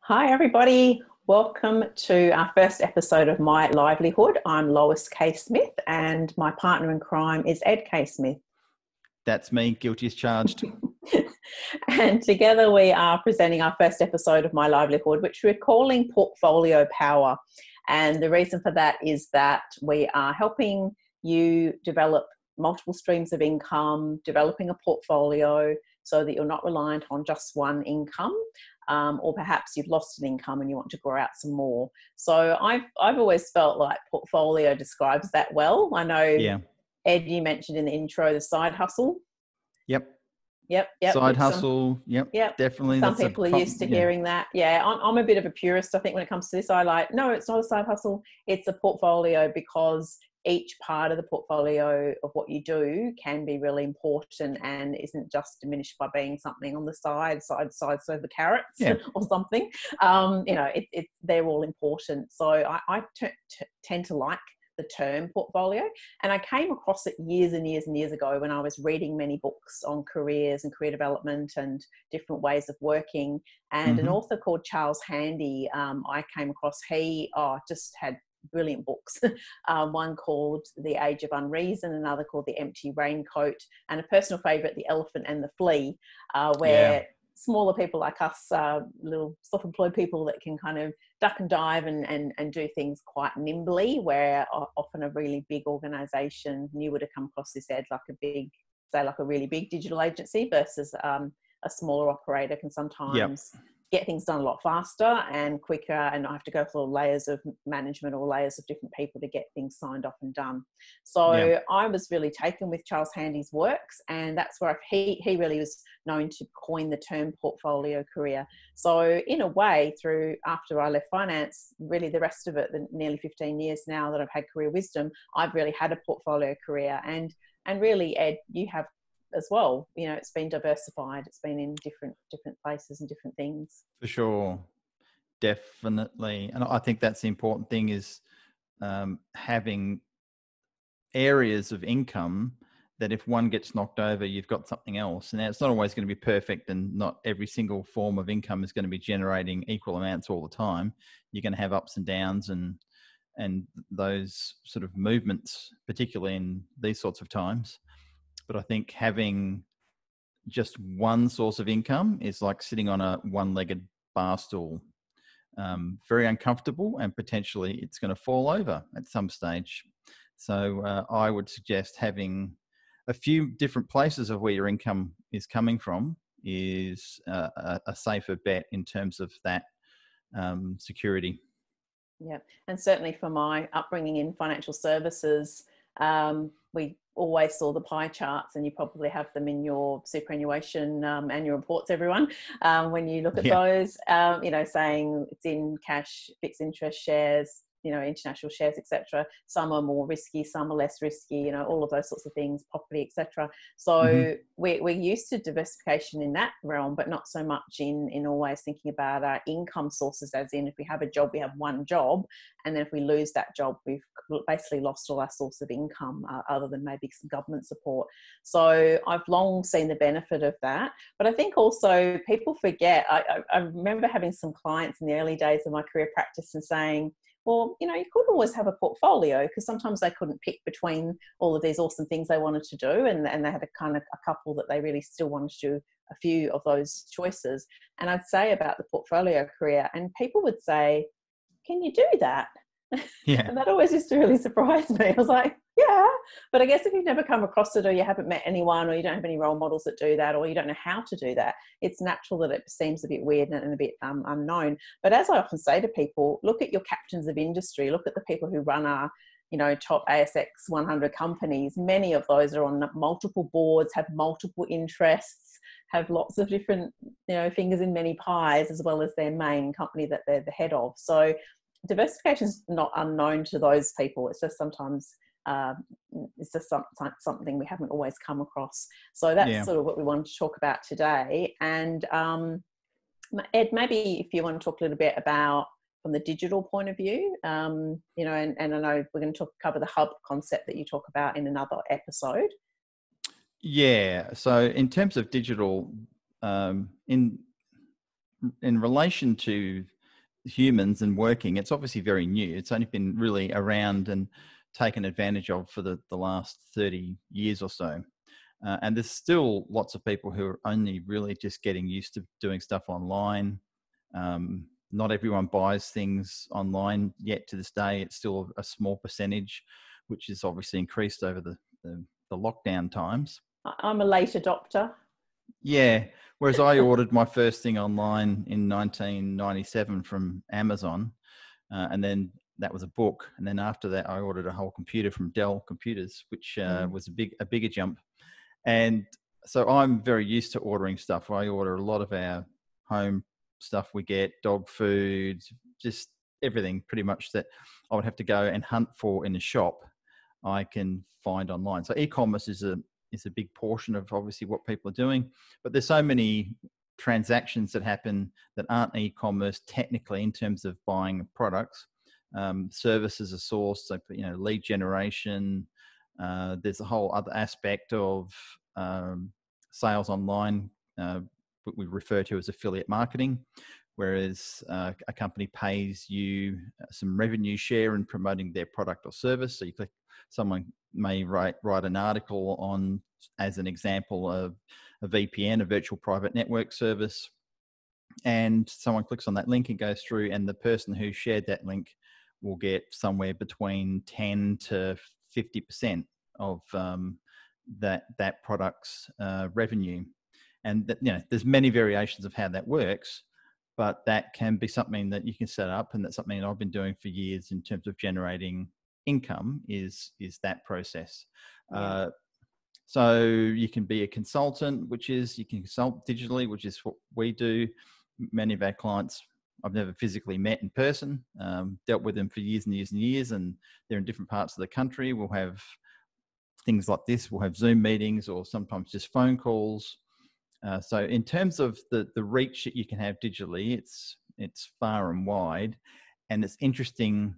Hi, everybody. Welcome to our first episode of My Livelihood. I'm Lois K. Smith, and my partner in crime is Ed K. Smith. That's me, guilty as charged. And together we are presenting our first episode of My Livelihood, which we're calling Portfolio Power. And the reason for that is that we are helping you develop multiple streams of income, developing a portfolio so that you're not reliant on just one income. Or perhaps you've lost an income and you want to grow out some more. So I've always felt like portfolio describes that well. I know, Yeah. Ed, you mentioned in the intro the side hustle. Yep. Yep. Side hustle. Yep. Definitely. Some people are used to hearing that. Yeah. I'm a bit of a purist, I think, when it comes to this. No, it's not a side hustle. It's a portfolio because each part of the portfolio of what you do can be really important and isn't just diminished by being something on the side so the carrots or something. They're all important. So I tend to like the term portfolio, and I came across it years and years and years ago when I was reading many books on careers and career development and different ways of working. And an author called Charles Handy, I came across. He just had brilliant books. One called The Age of Unreason, another called The Empty Raincoat, and a personal favourite, The Elephant and the Flea, where smaller people like us, little self-employed people that can kind of duck and dive and do things quite nimbly, where often a really big organisation, and you would have come across this, Ed, like a really big digital agency versus a smaller operator can sometimes get things done a lot faster and quicker, and not have to go through layers of management or layers of different people to get things signed off and done. So I was really taken with Charles Handy's works, and that's where he really was known to coin the term portfolio career. So in a way, after I left finance, really the rest of it, the nearly 15 years now that I've had career wisdom, I've really had a portfolio career. And really, Ed, you have as well. It's been diversified. It's been in different places and different things. For sure. Definitely. And I think that's the important thing is having areas of income that if one gets knocked over, you've got something else. And it's not always going to be perfect, and not every single form of income is going to be generating equal amounts all the time. You're going to have ups and downs and those sort of movements, particularly in these sorts of times. But I think having just one source of income is like sitting on a one-legged bar stool. Very uncomfortable, and potentially it's going to fall over at some stage. So I would suggest having a few different places of where your income is coming from is a safer bet in terms of that security. Yeah, and certainly for my upbringing in financial services, we always saw the pie charts, and you probably have them in your superannuation annual reports, everyone. When you look at those, saying it's in cash, fixed interest shares, international shares, etc. Some are more risky, some are less risky, all of those sorts of things, property, etc. So we're used to diversification in that realm, but not so much in always thinking about our income sources, as in if we have a job, we have one job, and then if we lose that job, we've basically lost all our source of income other than maybe some government support. So I've long seen the benefit of that. But I think also people forget, I remember having some clients in the early days of my career practice and saying, well, you could always have a portfolio, because sometimes they couldn't pick between all of these awesome things they wanted to do, and they had a couple that they really still wanted to do a few of those choices. And I'd say about the portfolio career, and people would say, can you do that? Yeah. And that always used to really surprise me. I was like, yeah, but I guess if you've never come across it, or you haven't met anyone, or you don't have any role models that do that, or you don't know how to do that, it's natural that it seems a bit weird and a bit unknown. But as I often say to people, look at your captains of industry, look at the people who run our top ASX 100 companies. Many of those are on multiple boards, have multiple interests, have lots of different fingers in many pies, as well as their main company that they're the head of. So diversification is not unknown to those people. It's just sometimes something we haven't always come across. So that's sort of what we wanted to talk about today. And Ed, maybe if you want to talk a little bit about from the digital point of view, and I know we're going to cover the hub concept that you talk about in another episode. Yeah. So in terms of digital, in relation to humans and working, it's obviously very new. It's only been really around and taken advantage of for the last 30 years or so. And there's still lots of people who are only really just getting used to doing stuff online. Not everyone buys things online yet to this day. It's still a small percentage, which is obviously increased over the lockdown times. I'm a late adopter. Yeah. Whereas I ordered my first thing online in 1997 from Amazon, and then that was a book. And then after that, I ordered a whole computer from Dell Computers, which was a bigger jump. And so I'm very used to ordering stuff. I order a lot of our home stuff we get, dog food, just everything pretty much that I would have to go and hunt for in a shop, I can find online. So e-commerce is a big portion of obviously what people are doing, but there's so many transactions that happen that aren't e-commerce technically in terms of buying products. Services are sourced, so lead generation. There's a whole other aspect of sales online, what we refer to as affiliate marketing, whereas a company pays you some revenue share in promoting their product or service. So someone may write an article on, as an example, of a VPN, a virtual private network service, and someone clicks on that link and goes through, and the person who shared that link will get somewhere between 10 to 50% of that product's revenue. And there's many variations of how that works, but that can be something that you can set up, and that's something that I've been doing for years in terms of generating income is that process. Yeah. So you can be a consultant, which is you can consult digitally, which is what we do. Many of our clients I've never physically met in person, dealt with them for years and years and years, and they're in different parts of the country. We'll have things like this. We'll have Zoom meetings or sometimes just phone calls. So in terms of the reach that you can have digitally, it's far and wide, and it's interesting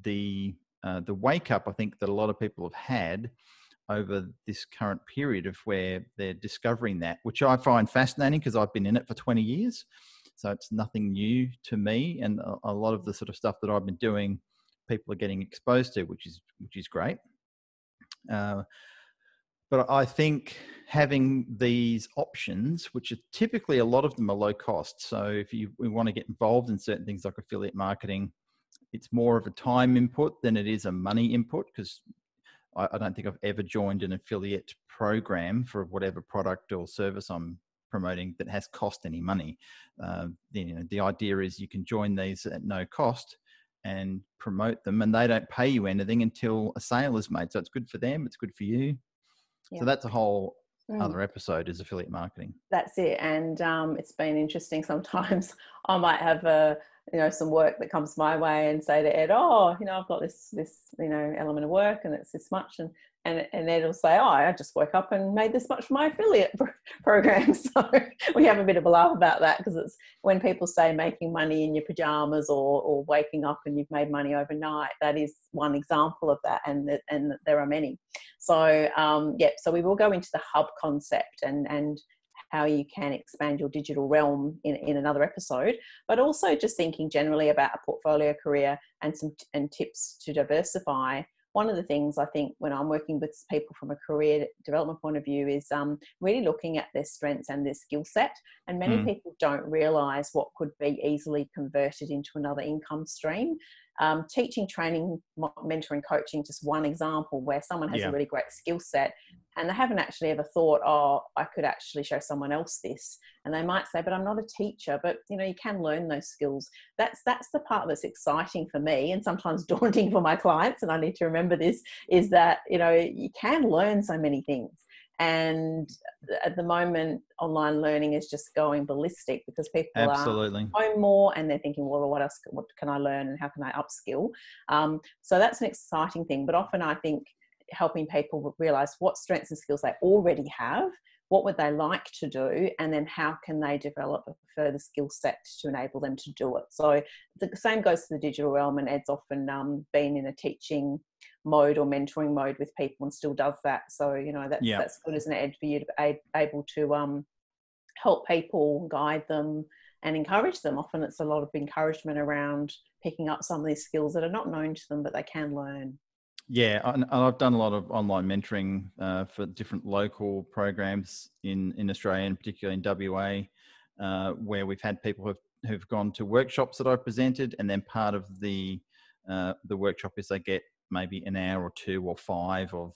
the wake up I think that a lot of people have had over this current period of where they're discovering that, which I find fascinating because I've been in it for 20 years. So it's nothing new to me, and a lot of the sort of stuff that I've been doing, people are getting exposed to, which is great. But I think having these options, which are typically a lot of them are low cost. So if we want to get involved in certain things like affiliate marketing, it's more of a time input than it is a money input, because I don't think I've ever joined an affiliate program for whatever product or service I'm promoting that has cost any money. The idea is you can join these at no cost and promote them, and they don't pay you anything until a sale is made. So it's good for them, it's good for you. Yeah. So that's a whole other episode, is affiliate marketing. That's it. And it's been interesting. Sometimes I might have some work that comes my way and say to Ed, I've got this element of work and it's this much. And Ed will say, I just woke up and made this much for my affiliate program. So we have a bit of a laugh about that, because it's when people say making money in your pajamas or waking up and you've made money overnight, that is one example of that. And there are many. So, so we will go into the hub concept and how you can expand your digital realm in another episode, but also just thinking generally about a portfolio career and tips to diversify. One of the things I think when I'm working with people from a career development point of view is really looking at their strengths and their skill set. And many people don't realise what could be easily converted into another income stream. Teaching, training, mentoring, coaching, just one example where someone has a really great skill set and they haven't actually ever thought, I could actually show someone else this. And they might say, but I'm not a teacher, but you can learn those skills. That's the part that's exciting for me and sometimes daunting for my clients. And I need to remember this, is that, you can learn so many things. And at the moment, online learning is just going ballistic because people are home more and they're thinking, well, what else? What can I learn and how can I upskill? So that's an exciting thing. But often I think helping people realize what strengths and skills they already have, what would they like to do, and then how can they develop a further skill set to enable them to do it. So the same goes to the digital realm, and Ed's often been in a teaching mode or mentoring mode with people and still does that. So that's good, isn't it, Ed, for you to be able to help people, guide them and encourage them. Often it's a lot of encouragement around picking up some of these skills that are not known to them, but they can learn. Yeah, and I've done a lot of online mentoring for different local programs in Australia, and particularly in WA, where we've had people who've gone to workshops that I've presented, and then part of the workshop is they get maybe an hour or 2 or 5 of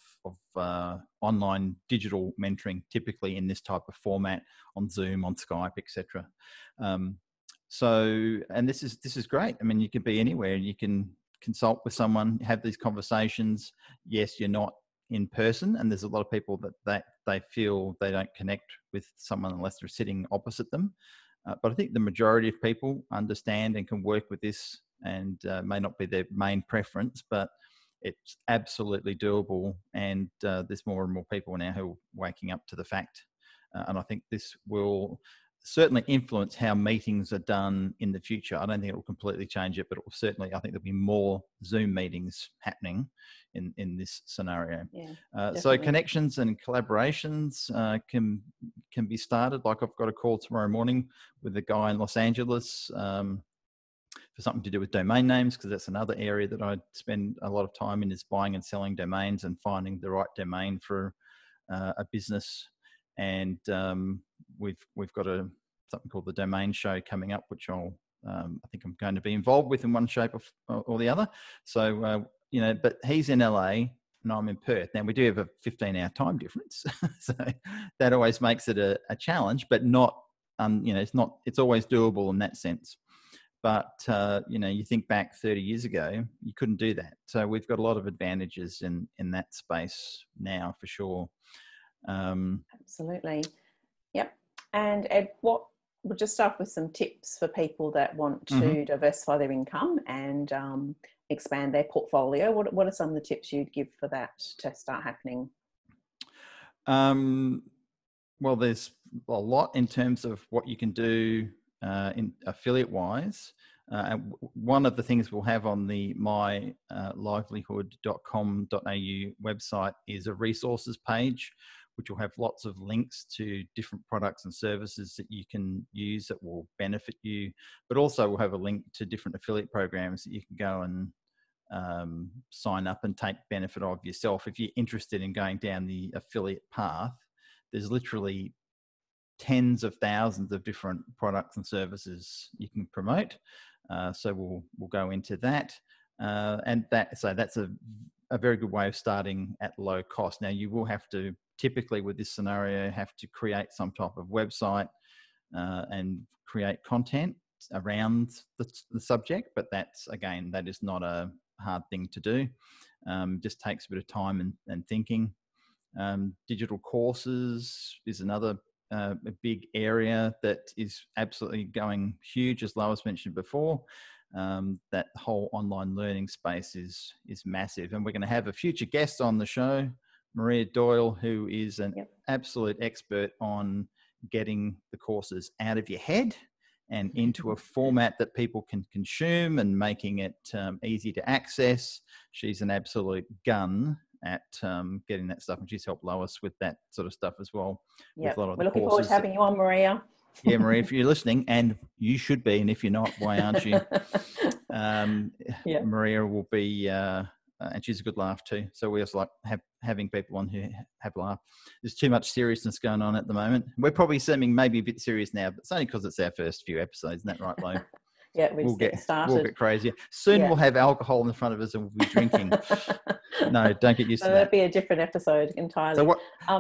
online digital mentoring, typically in this type of format on Zoom, on Skype, etc. So, and this is great. I mean, you can be anywhere and you can consult with someone, have these conversations. Yes, you're not in person, and there's a lot of people that they feel they don't connect with someone unless they're sitting opposite them. But I think the majority of people understand and can work with this, and may not be their main preference, but it's absolutely doable. And there's more and more people now who are waking up to the fact. And I think this will certainly influence how meetings are done in the future. I don't think it will completely change it, but it will certainly, I think there'll be more Zoom meetings happening in this scenario. Yeah, so connections and collaborations can be started. Like I've got a call tomorrow morning with a guy in Los Angeles for something to do with domain names, because that's another area that I spend a lot of time in, is buying and selling domains and finding the right domain for a business. And we've got something called the Domain Show coming up, which I think I'm going to be involved with in one shape or the other. So but he's in LA and I'm in Perth. Now we do have a 15-hour time difference, so that always makes it a challenge, but not it's always doable in that sense. But you think back 30 years ago, you couldn't do that. So we've got a lot of advantages in that space now, for sure. Absolutely. Yep. And Ed, we'll just start with some tips for people that want to diversify their income and expand their portfolio. What are some of the tips you'd give for that to start happening? Well, there's a lot in terms of what you can do in affiliate wise. One of the things we'll have on the livelihood.com.au website is a resources page, which will have lots of links to different products and services that you can use that will benefit you. But also we'll have a link to different affiliate programs that you can go and sign up and take benefit of yourself. If you're interested in going down the affiliate path, there's literally tens of thousands of different products and services you can promote. So we'll go into that. That's a very good way of starting at low cost. Now you will have to, typically with this scenario, have to create some type of website and create content around the subject, but that is not a hard thing to do. Just takes a bit of time and thinking. Digital courses is another a big area that is absolutely going huge, as Lois mentioned before. That whole online learning space is massive, and we're going to have a future guest on the show, Maria Doyle, who is an absolute expert on getting the courses out of your head and into a format that people can consume and making it easy to access. She's an absolute gun at getting that stuff, and she's helped Lois with that sort of stuff as well. Yeah, we're looking forward to having you on, Maria. Yeah, Maria, if you're listening, and you should be, and if you're not, why aren't you? Maria will be, and she's a good laugh too. So we also like having people on who have a laugh. There's too much seriousness going on at the moment. We're probably seeming maybe a bit serious now, but it's only because it's our first few episodes. Isn't that right, Lo? Yeah, we'll get started. We'll get crazy. Soon we'll have alcohol in front of us and we'll be drinking. No, don't get used to that. That'll be a different episode entirely.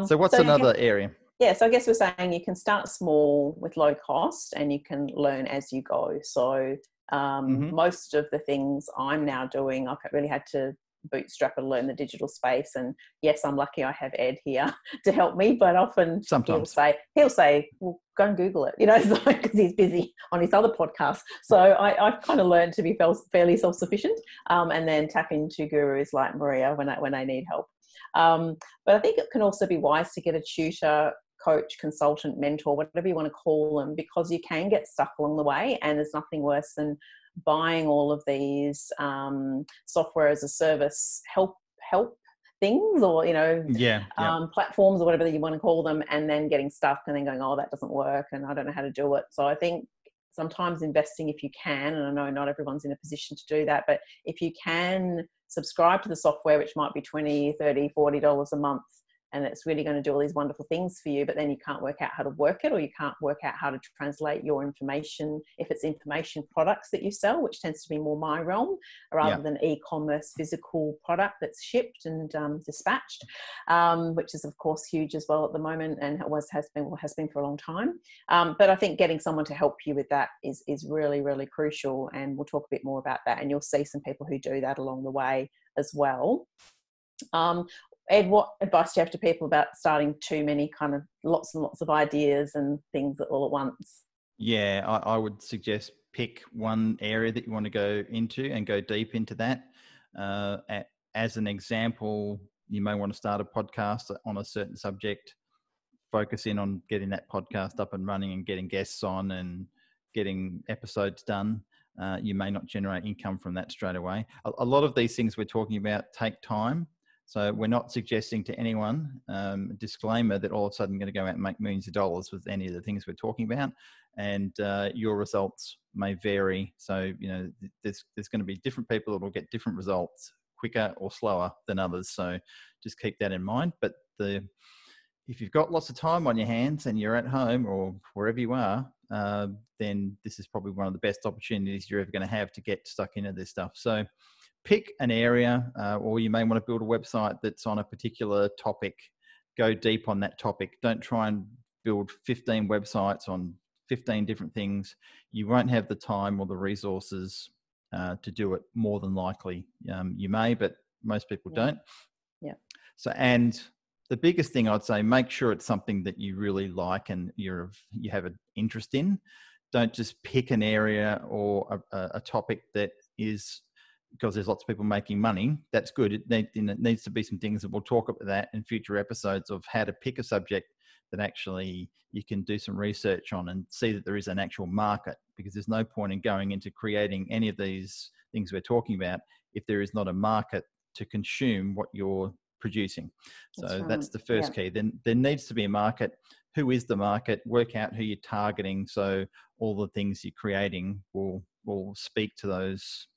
So what's another area? Yeah, so I guess we're saying you can start small with low cost and you can learn as you go. So most of the things I'm now doing, I've really had to bootstrap and learn the digital space. And yes, I'm lucky I have Ed here to help me, but often sometimes he'll say, well, go and Google it, because he's busy on his other podcast. So I've kind of learned to be fairly self-sufficient and then tap into gurus like Maria when I need help. But I think it can also be wise to get a tutor, coach, consultant, mentor, whatever you want to call them, because you can get stuck along the way, and there's nothing worse than buying all of these software as a service help things, or, Yeah. platforms or whatever you want to call them, and then getting stuck and then going, oh, that doesn't work and I don't know how to do it. So I think sometimes investing, if you can, and I know not everyone's in a position to do that, but if you can subscribe to the software, which might be $20, $30, $40 a month, and it's really going to do all these wonderful things for you, but then you can't work out how to work it, or you can't work out how to translate your information, if it's information products that you sell, which tends to be more my realm, rather than e-commerce physical product that's shipped and dispatched, which is of course huge as well at the moment, and has been for a long time. But I think getting someone to help you with that is really, really crucial, and we'll talk a bit more about that, and you'll see some people who do that along the way as well. Ed, what advice do you have to people about starting too many kind of lots and lots of ideas and things all at once? Yeah, I would suggest pick one area that you want to go into and go deep into that. As an example, you may want to start a podcast on a certain subject, focus in on getting that podcast up and running and getting guests on and getting episodes done. You may not generate income from that straight away. A lot of these things we're talking about take time. So we're not suggesting to anyone, disclaimer, that all of a sudden going to go out and make millions of dollars with any of the things we're talking about, and your results may vary. So, there's going to be different people that will get different results quicker or slower than others. So just keep that in mind. But if you've got lots of time on your hands and you're at home or wherever you are, then this is probably one of the best opportunities you're ever going to have to get stuck into this stuff. So pick an area, or you may want to build a website that's on a particular topic. Go deep on that topic. Don't try and build 15 websites on 15 different things. You won't have the time or the resources to do it, more than likely. You may, but most people don't. Yeah. So, and the biggest thing I'd say, make sure it's something that you really like and you have an interest in. Don't just pick an area or a topic that is, because there's lots of people making money. That's good. It needs to be some things that we'll talk about that in future episodes, of how to pick a subject that actually you can do some research on and see that there is an actual market, because there's no point in going into creating any of these things we're talking about if there is not a market to consume what you're producing. So that's the first key. Then there needs to be a market. Who is the market? Work out who you're targeting, so all the things you're creating will speak to those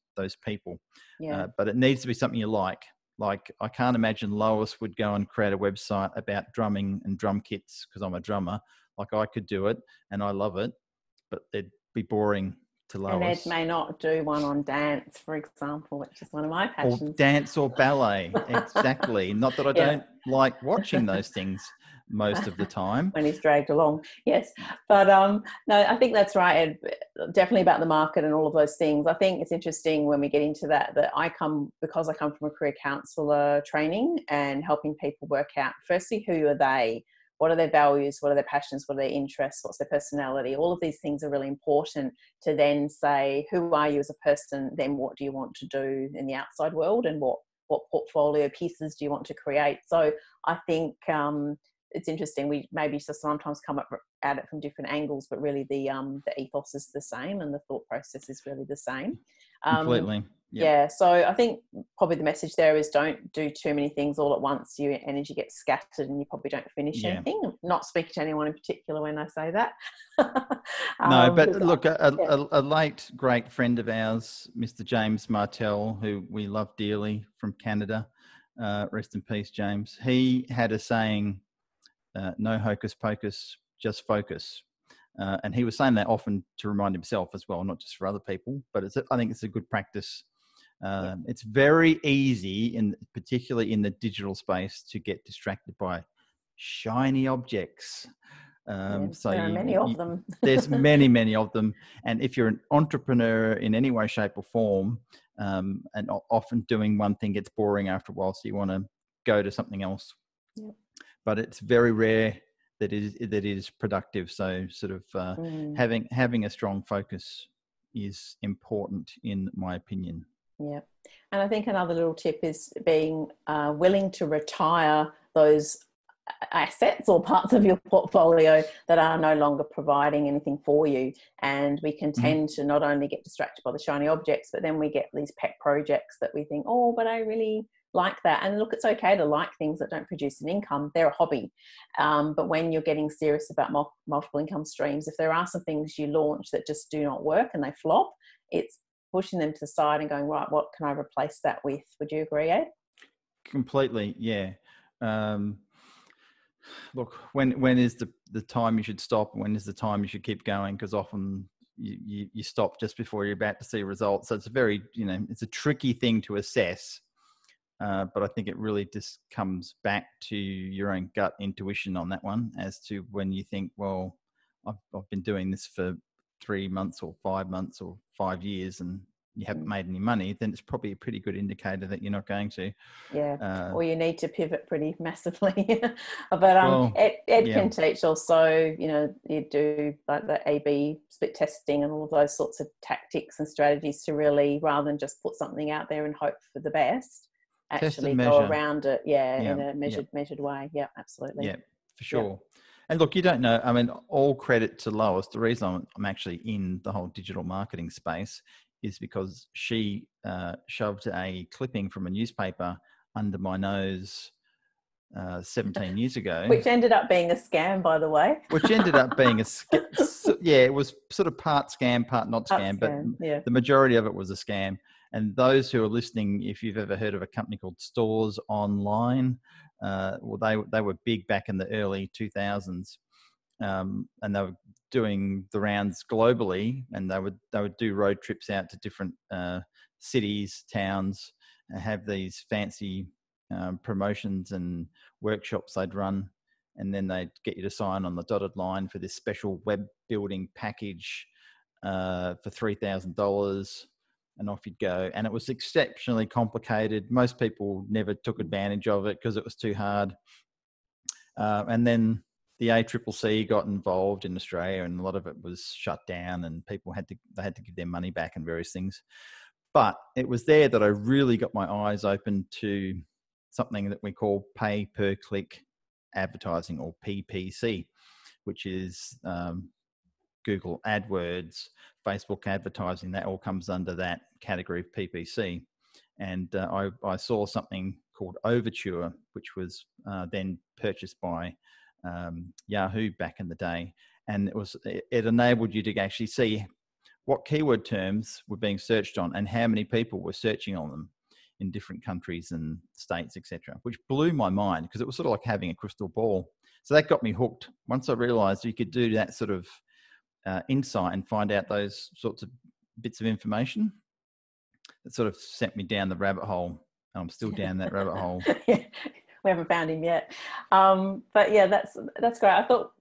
people. But it needs to be something you like. Like, I can't imagine Lois would go and create a website about drumming and drum kits, because I'm a drummer. Like, I could do it and I love it, but it'd be boring to Lois. And Ed may not do one on dance, for example, which is one of my passions. Or dance or ballet. Exactly. Not that I don't like watching those things most of the time. When he's dragged along. Yes. But no, I think that's right, Ed. Definitely about the market and all of those things. I think it's interesting when we get into that because I come from a career counsellor training and helping people work out, firstly, who are they? What are their values? What are their passions? What are their interests? What's their personality? All of these things are really important to then say, who are you as a person? Then what do you want to do in the outside world? And what portfolio pieces do you want to create? So I think it's interesting. We maybe just sometimes come at it from different angles, but really the ethos is the same and the thought process is really the same. Completely. Yep. Yeah. So I think probably the message there is, don't do too many things all at once. Your energy gets scattered and you probably don't finish anything. I'm not speaking to anyone in particular when I say that. No, but look, a late great friend of ours, Mr. James Martell, who we love dearly, from Canada, rest in peace, James. He had a saying, no hocus pocus, just focus. And he was saying that often to remind himself as well, not just for other people, but I think it's a good practice. It's very easy, particularly in the digital space, to get distracted by shiny objects. So there are many of them. There's many, many of them. And if you're an entrepreneur in any way, shape or form, and often doing one thing gets boring after a while, so you want to go to something else. Yep. But it's very rare that is productive. So sort of having a strong focus is important, in my opinion. Yeah. And I think another little tip is being willing to retire those assets or parts of your portfolio that are no longer providing anything for you. And we can tend to not only get distracted by the shiny objects, but then we get these pet projects that we think, oh, but I really like that. And look, it's okay to like things that don't produce an income. They're a hobby. But when you're getting serious about multiple income streams, if there are some things you launch that just do not work and they flop, it's pushing them to the side and going, right, what can I replace that with? Would you agree, Ed? Completely, yeah. Look, when is the time you should stop? When is the time you should keep going? Because often you stop just before you're about to see results. So it's a very, it's a tricky thing to assess. But I think it really just comes back to your own gut intuition on that one, as to when you think, well, I've been doing this for 3 months or 5 months or 5 years and you haven't made any money, then it's probably a pretty good indicator that you're not going to. Yeah, or you need to pivot pretty massively. But Ed yeah. can teach also, you do like the A/B split testing and all of those sorts of tactics and strategies to really, rather than just put something out there and hope for the best, actually go around it, in a measured way. Yeah, absolutely. Yeah, for sure. Yeah. And look, you don't know, I mean, all credit to Lois. The reason I'm actually in the whole digital marketing space is because she shoved a clipping from a newspaper under my nose 17 years ago. Which ended up being a scam, by the way. Which ended up being a scam. Yeah, it was sort of part scam, part not scam, but the majority of it was a scam. And those who are listening, if you've ever heard of a company called Stores Online, well, they were big back in the early 2000s, and they were doing the rounds globally, and they would do road trips out to different cities, towns, and have these fancy promotions and workshops they'd run, and then they'd get you to sign on the dotted line for this special web building package for $3,000. And off you'd go. And it was exceptionally complicated. Most people never took advantage of it because it was too hard. And then the ACCC got involved in Australia, and a lot of it was shut down, and people had to give their money back and various things. But it was there that I really got my eyes open to something that we call pay per click advertising, or PPC, which is Google AdWords, Facebook advertising. That all comes under that category of PPC. And I saw something called Overture, which was then purchased by Yahoo back in the day. And it enabled you to actually see what keyword terms were being searched on and how many people were searching on them in different countries and states, etc., which blew my mind, because it was sort of like having a crystal ball. So that got me hooked. Once I realized you could do that sort of insight and find out those sorts of bits of information, it sort of sent me down the rabbit hole. I'm still down that rabbit hole. Yeah, we haven't found him yet. But yeah, that's great. I thought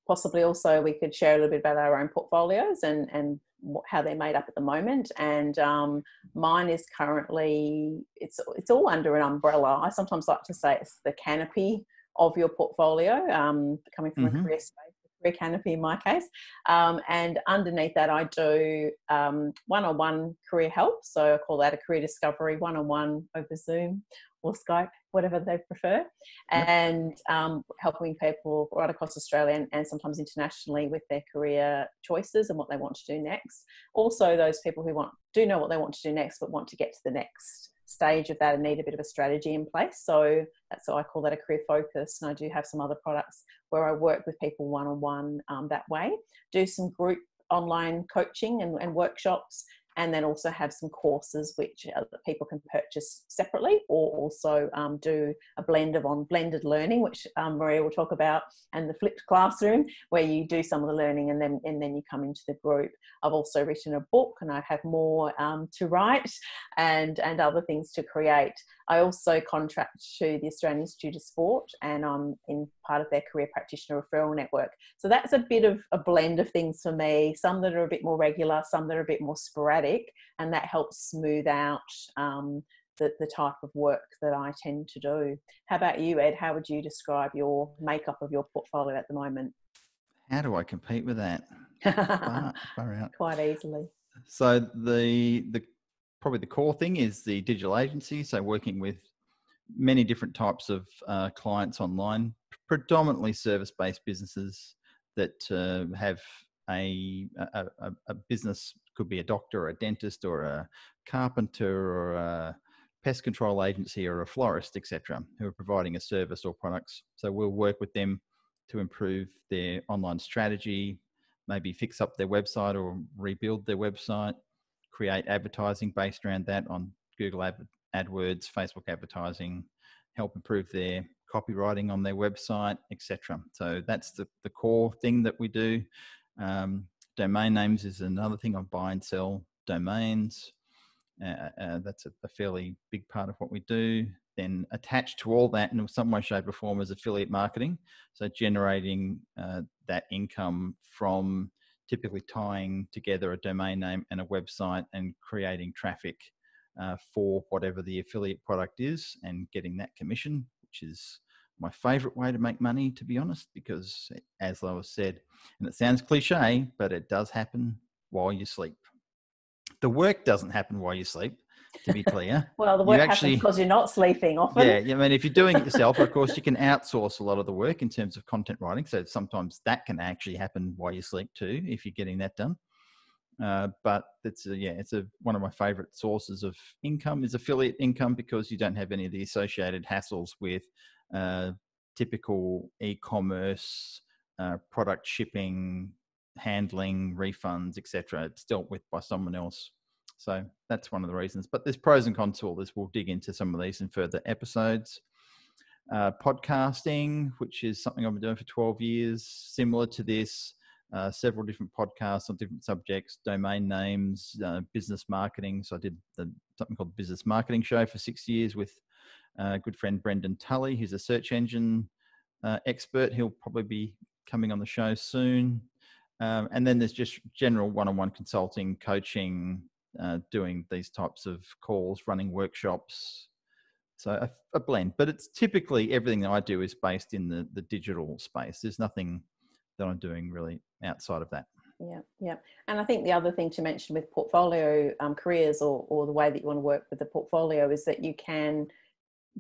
possibly also we could share a little bit about our own portfolios and how they're made up at the moment. And mine is currently, it's all under an umbrella. I sometimes like to say it's the canopy of your portfolio, coming from a career space. Canopy in my case, and underneath that I do one-on-one career help, so I call that a career discovery, one-on-one over Zoom or Skype, whatever they prefer, and helping people right across Australia and sometimes internationally with their career choices and what they want to do next. Also those people who do know what they want to do next but want to get to the next stage of that and need a bit of a strategy in place. So that's why I call that a career focus. And I do have some other products where I work with people one-on-one that way, do some group online coaching and workshops, and then also have some courses which people can purchase separately, or also do a blend of blended learning, which Maria will talk about, and the flipped classroom, where you do some of the learning and then you come into the group. I've also written a book, and I have more to write and other things to create. I also contract to the Australian Institute of Sport, and I'm in part of their career practitioner referral network. So that's a bit of a blend of things for me, some that are a bit more regular, some that are a bit more sporadic, and that helps smooth out the type of work that I tend to do. How about you, Ed? How would you describe your makeup of your portfolio at the moment? How do I compete with that? Far out. Quite easily. So probably the core thing is the digital agency. So working with many different types of clients online, predominantly service-based businesses that have a business, could be a doctor or a dentist or a carpenter or a pest control agency or a florist, etc., who are providing a service or products. So we'll work with them to improve their online strategy, maybe fix up their website or rebuild their website, create advertising based around that on Google AdWords, Facebook advertising, help improve their copywriting on their website, etc. So that's the core thing that we do. Domain names is another thing. I buy and sell domains. That's a fairly big part of what we do. Then attached to all that in some way, shape or form is affiliate marketing. So generating that income from typically tying together a domain name and a website and creating traffic for whatever the affiliate product is and getting that commission, which is my favorite way to make money, to be honest, because as Lois said, and it sounds cliche, but it does happen while you sleep. The work doesn't happen while you sleep, to be clear. Well, the work happens because you're not sleeping often. Yeah, I mean, if you're doing it yourself, of course, you can outsource a lot of the work in terms of content writing. So sometimes that can actually happen while you sleep too, if you're getting that done. But it's one of my favorite sources of income is affiliate income, because you don't have any of the associated hassles with typical e-commerce, product shipping, handling, refunds, etc. It's dealt with by someone else. So that's one of the reasons. But there's pros and cons to all this. We'll dig into some of these in further episodes. Podcasting, which is something I've been doing for 12 years, similar to this. Several different podcasts on different subjects, domain names, business marketing. So I did something called the Business Marketing Show for 6 years with a good friend, Brendan Tully, who's a search engine expert. He'll probably be coming on the show soon. And then there's just general one-on-one consulting, coaching, doing these types of calls, running workshops. So a blend, but it's typically everything that I do is based in the digital space. There's nothing that I'm doing really outside of that. Yeah. And I think the other thing to mention with portfolio careers or the way that you want to work with the portfolio is that you can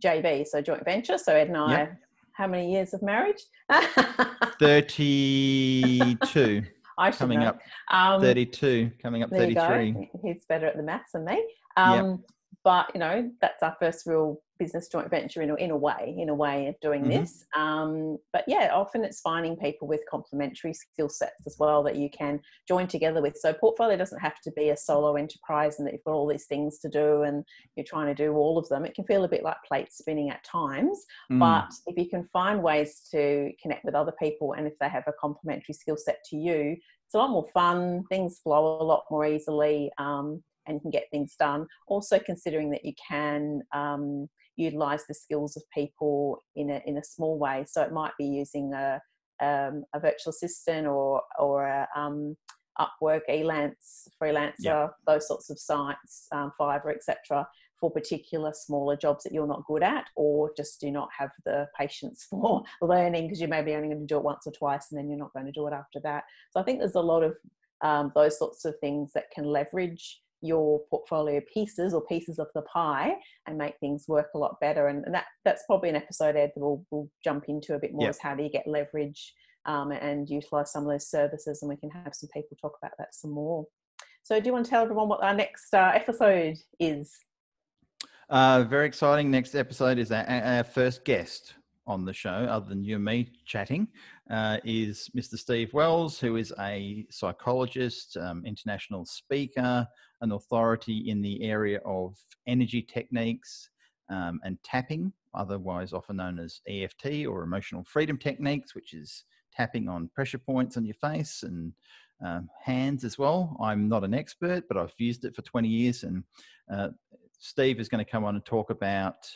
JV, so joint venture. So Ed and I, how many years of marriage? 32. I should coming know. Up 32, coming up 33. He's better at the maths than me. But, that's our first real business joint venture in a way of doing this. But yeah, often it's finding people with complementary skill sets as well that you can join together with. So portfolio doesn't have to be a solo enterprise and that you've got all these things to do and you're trying to do all of them. It can feel a bit like plate spinning at times. But if you can find ways to connect with other people and if they have a complementary skill set to you, it's a lot more fun. Things flow a lot more easily. And you can get things done. Also considering that you can utilize the skills of people in a small way. So it might be using a virtual assistant or a Upwork, Elance, Freelancer, those sorts of sites, Fiverr, etc., for particular smaller jobs that you're not good at or just do not have the patience for learning because you may be only going to do it once or twice and then you're not going to do it after that. So I think there's a lot of those sorts of things that can leverage your portfolio pieces or pieces of the pie and make things work a lot better. And that's probably an episode, Ed, that we'll jump into a bit more is how do you get leverage and utilize some of those services, and we can have some people talk about that some more. So do you want to tell everyone what our next episode is? Very exciting. Next episode is our first guest on the show, other than you and me chatting, is Mr. Steve Wells, who is a psychologist, international speaker, an authority in the area of energy techniques and tapping, otherwise often known as EFT or emotional freedom techniques, which is tapping on pressure points on your face and hands as well. I'm not an expert, but I've used it for 20 years. And Steve is going to come on and talk about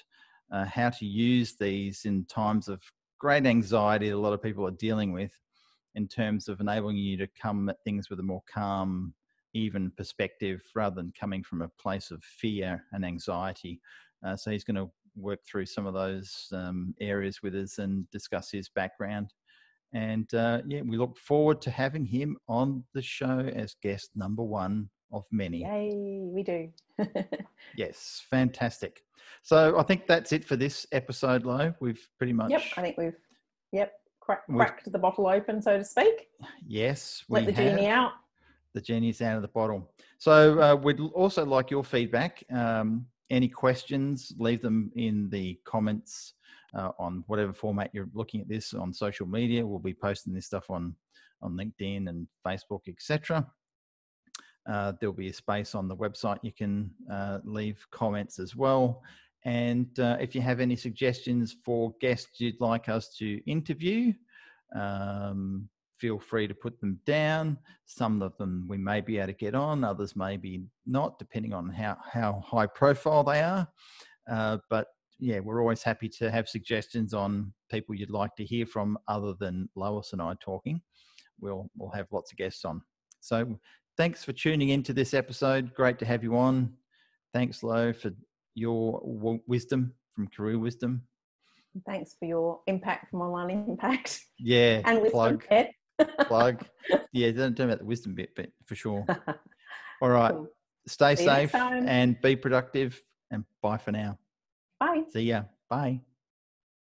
how to use these in times of great anxiety that a lot of people are dealing with, in terms of enabling you to come at things with a more calm, even perspective rather than coming from a place of fear and anxiety. So he's going to work through some of those areas with us and discuss his background. And we look forward to having him on the show as guest number one of many. Yay, we do. Yes, fantastic. So I think that's it for this episode, Lo. We've pretty much... I think we've cracked the bottle open, so to speak. Yes, Let the genie out. The genie's out of the bottle. So we'd also like your feedback. any questions, leave them in the comments on whatever format you're looking at this on social media. We'll be posting this stuff on LinkedIn and Facebook, etc. There'll be a space on the website. You can leave comments as well. And if you have any suggestions for guests you'd like us to interview, feel free to put them down. Some of them we may be able to get on, others maybe not, depending on how high profile they are. But yeah, we're always happy to have suggestions on people you'd like to hear from other than Lois and I talking. We'll have lots of guests on. So thanks for tuning into this episode. Great to have you on. Thanks, Lo, for your wisdom from Career Wisdom. Thanks for your impact from Online Impact. Yeah, and wisdom. Plug. Yeah, don't talk about the wisdom bit, but for sure. All right. Cool. Stay safe and be productive. And bye for now. Bye. See ya. Bye.